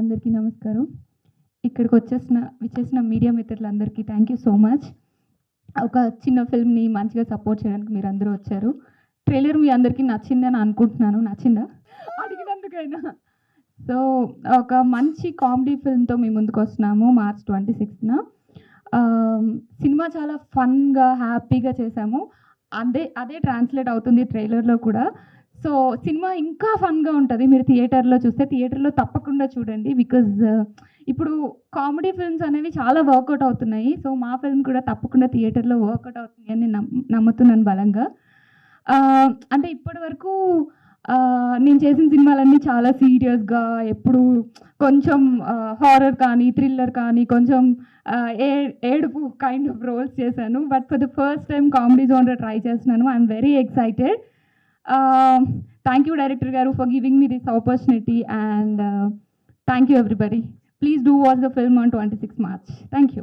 అందరికీ నమస్కారం. ఇక్కడికి విచ్చేసిన మీడియా మిత్రులందరికీ థ్యాంక్ యూ సో మచ్. ఒక చిన్న ఫిల్మ్‌ని మంచిగా సపోర్ట్ చేయడానికి మీరందరూ వచ్చారు. ట్రైలర్ మీ అందరికీ నచ్చిందని అనుకుంటున్నాను. నచ్చిందా? అడిగినందుకైనా. సో, ఒక మంచి కామెడీ ఫిల్మ్‌తో మీ ముందుకొస్తున్నాము మార్చ్ 26న. సినిమా చాలా ఫన్‌గా, హ్యాపీగా చేశాము. అదే ట్రాన్స్‌లేట్ అవుతుంది ట్రైలర్‌లో కూడా. సో, సినిమా ఇంకా ఫన్‌గా ఉంటది. మీరు థియేటర్‌లో చూస్తే థియేటర్‌లో తప్పకుండా చూడండి. బికాజ్ ఇప్పుడు కామెడీ ఫిల్మ్స్ అనేవి చాలా వర్కౌట్ అవుతున్నాయి. సో, మా ఫిల్మ్ కూడా తప్పకుండా థియేటర్‌లో వర్కౌట్ అవుతుంది అని నమ్ముతున్నాను బలంగా. అంటే ఇప్పటివరకు నేను చేసిన సినిమాలన్నీ చాలా సీరియస్‌గా ఎప్పుడు కొంచెం హారర్ కానీ, థ్రిల్లర్ కానీ, కొంచెం ఏడుపు కైండ్ ఆఫ్ రోల్స్ చేశాను. But for the first time comedy genre try చేస్తున్నాను. I'm very excited. Thank you, Director Garu, for giving me this opportunity, and thank you, everybody. Please do watch the film on 26 March. Thank you.